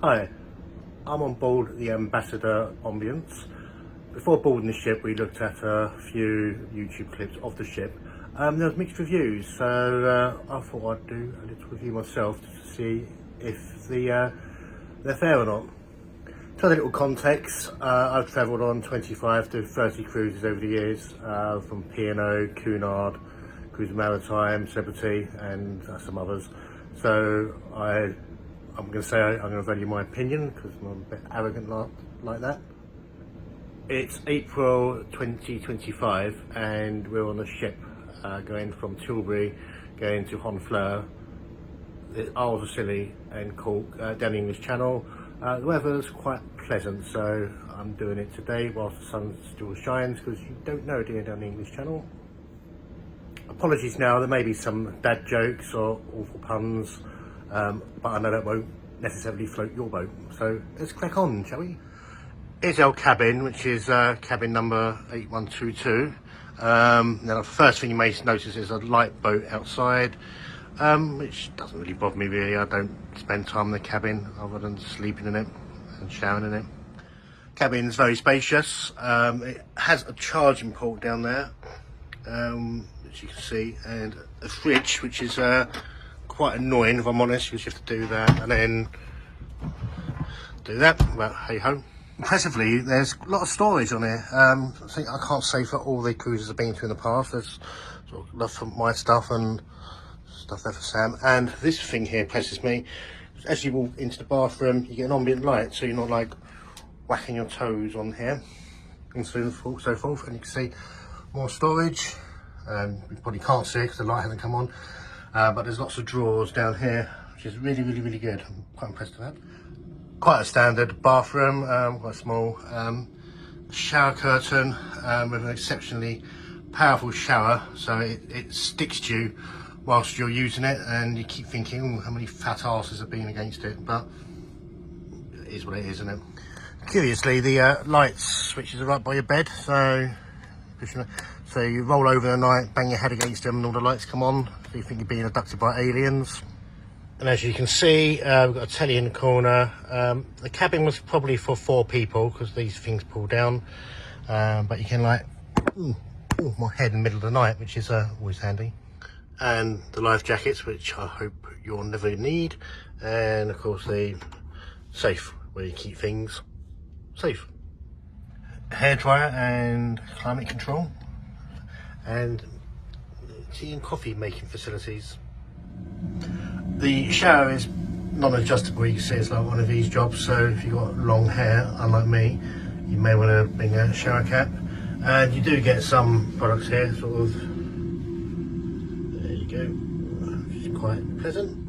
Hi, I'm on board the Ambassador Ambience. Before boarding the ship, we looked at a few YouTube clips of the ship. There was mixed reviews, so I thought I'd do a little review myself to see if they're fair or not. To a little context, I've travelled on 25 to 30 cruises over the years, from P&O, Cunard, Cruise Maritime, Celebrity, and some others. So I'm going to value my opinion because I'm a bit arrogant like that. It's April 2025 and we're on a ship going from Tilbury, going to Honfleur, the Isles of Scilly and Cork, down the English Channel. The weather's quite pleasant, so I'm doing it today whilst the sun still shines, because you don't know, do you, down the English Channel. Apologies now, there may be some dad jokes or awful puns, but I know that won't necessarily float your boat. So let's crack on, shall we? Here's our cabin, which is cabin number 8122. Now the first thing you may notice is a light boat outside, which doesn't really bother me really. I don't spend time in the cabin other than sleeping in it and showering in it. Cabin's very spacious. It has a charging port down there, which you can see, and a fridge, which is quite annoying if I'm honest, because you have to do that and then do that, but hey ho. Impressively, there's a lot of storage on here. I think I can't say for all the cruises I've been to in the past. There's sort of enough for my stuff and stuff there for Sam. And this thing here impresses me. As you walk into the bathroom, you get an ambient light, so you're not like whacking your toes on here and so forth. And you can see more storage. You probably can't see it because the light hasn't come on. But there's lots of drawers down here, which is really good. I'm quite impressed with that. Quite a standard bathroom, quite small. Shower curtain with an exceptionally powerful shower, so it sticks to you whilst you're using it, and you keep thinking, oh, how many fat asses have been against it, but it is what it is, isn't it? Curiously, the light switches are right by your bed, so you roll over the night, bang your head against them, and all the lights come on, so you think you're being abducted by aliens. And as you can see, we've got a telly in the corner. The cabin was probably for 4 people because these things pull down, but you can like, my head in the middle of the night, which is always handy. And the life jackets, which I hope you'll never need. And of course the safe, where you keep things safe. Hairdryer and climate control. And tea and coffee making facilities. The shower is non-adjustable, you can see it's like one of these jobs, so if you've got long hair, unlike me, you may want to bring a shower cap. And you do get some products here, sort of, there you go, which is quite pleasant.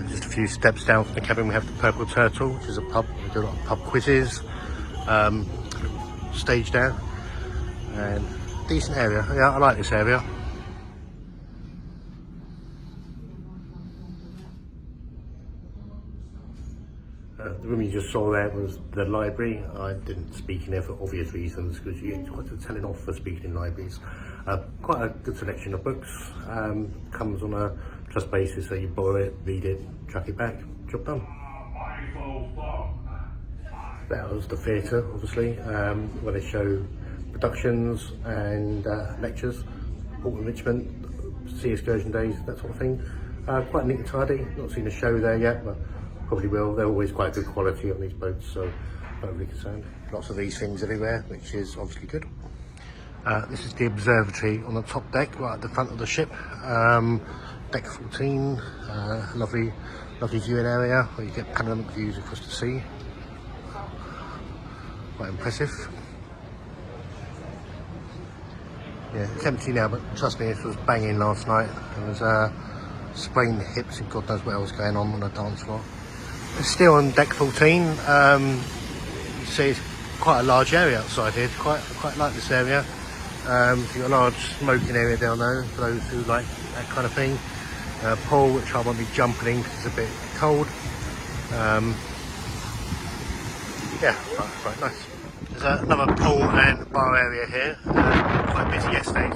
Just a few steps down from the cabin we have the Purple Turtle, which is a pub. We do a lot of pub quizzes, stage down, and decent area. Yeah, I like this area. The room you just saw there was the library. I didn't speak in there for obvious reasons, because you get quite a telling off for speaking in libraries. Quite a good selection of books. Comes on a trust basis, so you borrow it, read it, chuck it back, job done. That was the theatre, obviously, where they show productions and lectures, port enrichment, sea excursion days, that sort of thing. Quite neat and tidy. Not seen a show there yet, but probably will. They're always quite good quality on these boats, so not really concerned. Lots of these things everywhere, which is obviously good. This is the observatory on the top deck, right at the front of the ship. Deck 14, lovely viewing area where you get panoramic views across the sea. Quite impressive. Yeah, it's empty now, but trust me, it was banging last night. There was sprained hips and God knows what else going on the dance floor. It's still on deck 14. You see it's quite a large area outside here. Quite like this area. You've got a large smoking area down there for those who like that kind of thing. Pool, which I won't be jumping in because it's a bit cold. Yeah, quite nice. There's another pool and bar area here. Quite busy yesterday,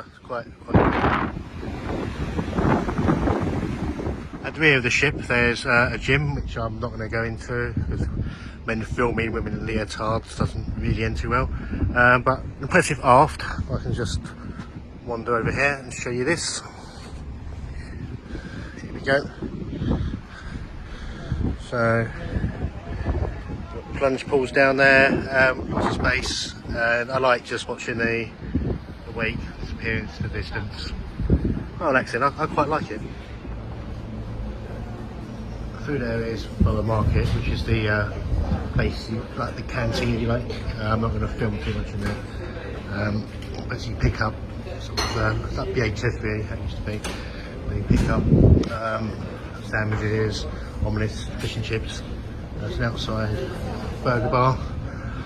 It's quite good. At the rear of the ship there's a gym, which I'm not going to go into because men filming women in leotards doesn't really end too well. But impressive aft. I can just wander over here and show you this. Here we go. So plunge pools down there, lots of space, and I like just watching the wake disappear into the distance. Oh, excellent, I quite like it. Food area is by the market, which is the place, like the canteen if you like. I'm not going to film too much in there. But you pick up sort of, it's like BHS really, that used to be. But you pick up sandwiches, omelets, fish and chips. There's an outside burger bar.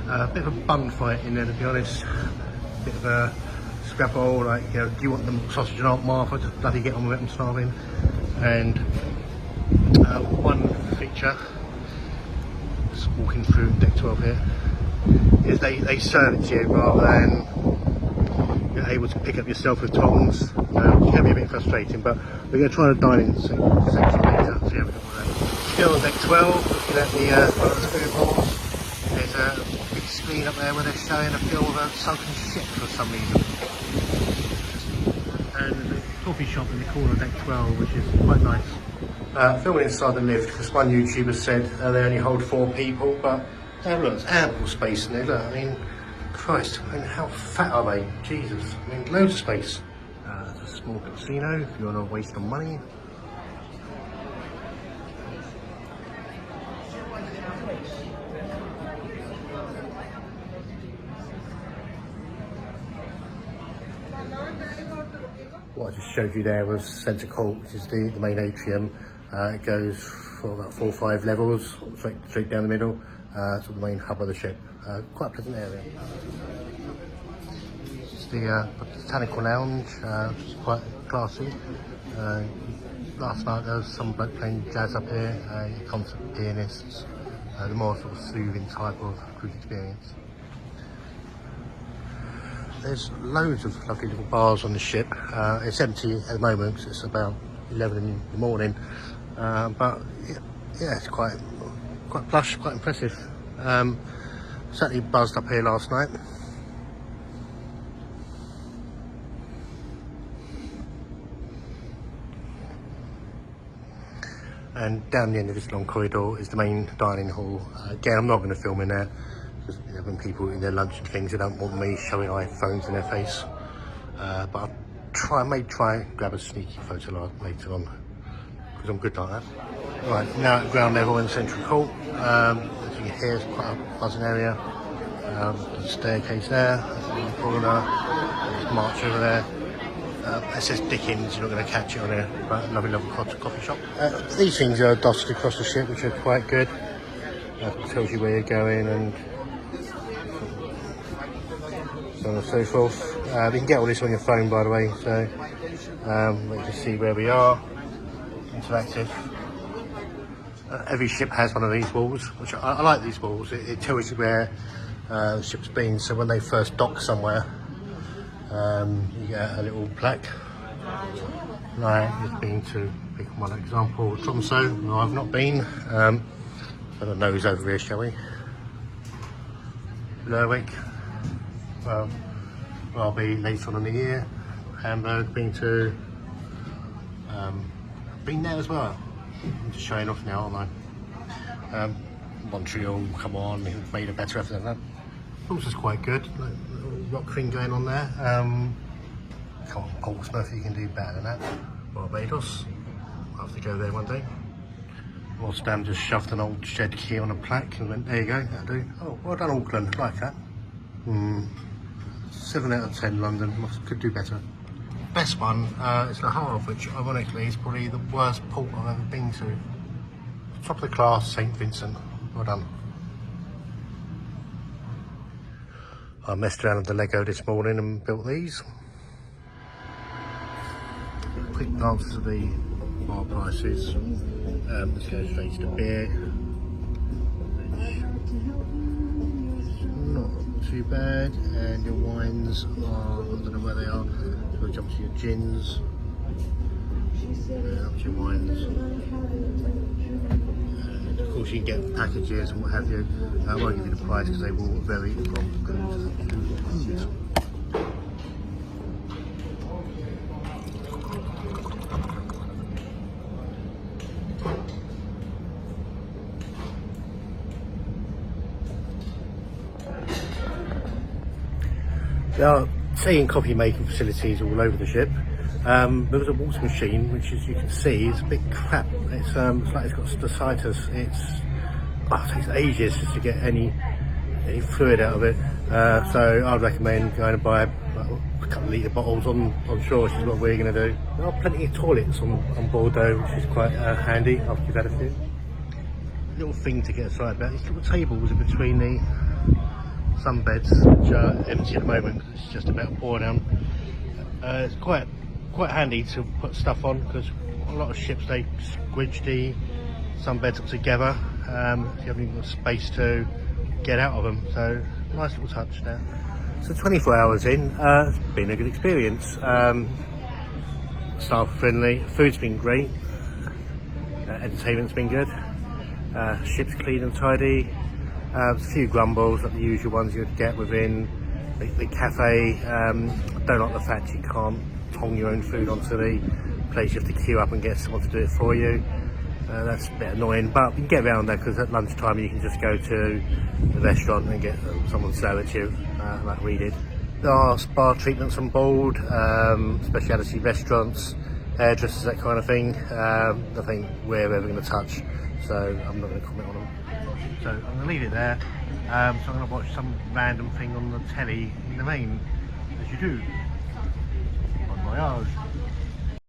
A bit of a bun fight in there, to be honest. A bit of a scrapple, like, you know, do you want the sausage and Aunt Martha? Just bloody get on with it, I'm starving. And one feature, just walking through deck 12 here, is they serve it to you rather than you're able to pick up yourself with tongs. It can be a bit frustrating, but we're going to try the dining section later. So yeah, still on deck 12, looking at the food halls. There's a big screen up there where they're showing a film of a sunken ship for some reason. And there's a coffee shop in the corner of deck 12, which is quite nice. Filming inside the lift, because one YouTuber said they only hold 4 people, but look, there's ample space in there. Look, I mean, Christ, I mean, how fat are they? Jesus, I mean, loads of space. It's a small casino if you want to waste some money. What I just showed you there was Centre Court, which is the main atrium. It goes for about 4 or 5 levels, straight down the middle, to the main hub of the ship. Quite a pleasant area. It's the Botanical Lounge, which is quite classy. Last night there was some bloke playing jazz up here, concert pianists, the more sort of soothing type of cruise experience. There's loads of lovely little bars on the ship. It's empty at the moment because it's about 11 in the morning, but yeah, it's quite plush, quite impressive. Certainly buzzed up here last night. And down the end of this long corridor is the main dining hall. Again, I'm not going to film in there. You know, when people eat their lunch and things, they don't want me showing iPhones in their face. But I may try and grab a sneaky photo later on, because I'm good like that. Right, now at ground level in the central court. As you can hear, it's quite a buzzing area. There's a staircase there, in the corner. There's March over there. It says Dickens, you're not going to catch it on here, but a lovely little coffee shop. These things are dotted across the ship, which are quite good. It tells you where you're going and so on and so forth. You can get all this on your phone, by the way, so you can see where we are. Interactive. Every ship has one of these walls, which I like these walls. It tells you where the ship's been, so when they first dock somewhere, you get a little plaque. Like, it's been to, pick one example, Tromso. No, I've not been. Put a nose over here, shall we? Lerwick. Well, I'll be later on in the year. Hamburg, been to, been there as well. I'm just showing off now, aren't I? Montreal, come on, we've made a better effort than that. Portsmouth's quite good, like, little rock thing going on there. Come on, Portsmouth, you can do better than that. Barbados, I'll have to go there one day. Stam just shoved an old shed key on a plaque and went, there you go, that'll do. Oh, well done Auckland, like that. 7 out of 10 London, could do better. Best one is Le Havre, which ironically is probably the worst port I've ever been to. Top of the class, St Vincent, well done. I messed around with the Lego this morning and built these. Quick glance at the bar prices. Let's go straight to beer. Not too bad, and your wines are, I don't know where they are, so we'll jump to your gins, up to your wines, and of course you can get packages and what have you. I won't give you the price because they will vary from food to food. There are tea and coffee making facilities all over the ship. There was a water machine, which as you can see is a bit crap. It's like it's got startitis. It takes ages just to get any fluid out of it. So I'd recommend going and buy a couple of litre bottles on shore, which is what we're going to do. There are plenty of toilets on board though, which is quite handy after you've had a few. Little thing to get excited about, these little tables in between the sunbeds, which are empty at the moment because it's just about pour down. It's quite handy to put stuff on because a lot of ships they squidge the sunbeds up together. You haven't even got space to get out of them, so nice little touch there. So 24 hours in, it's been a good experience. Staff friendly, food's been great, entertainment's been good, ship's clean and tidy. A few grumbles, like the usual ones you'd get within the cafe. I don't like the fact you can't tong your own food onto the place. You have to queue up and get someone to do it for you. That's a bit annoying, but you can get around there because at lunchtime you can just go to the restaurant and get someone to serve it to you, like we did. There are spa treatments on board, speciality restaurants, hairdressers, that kind of thing. Nothing we're ever going to touch, so I'm not going to comment on them. So I'm going to leave it there. So I'm going to watch some random thing on the telly in the rain, as you do.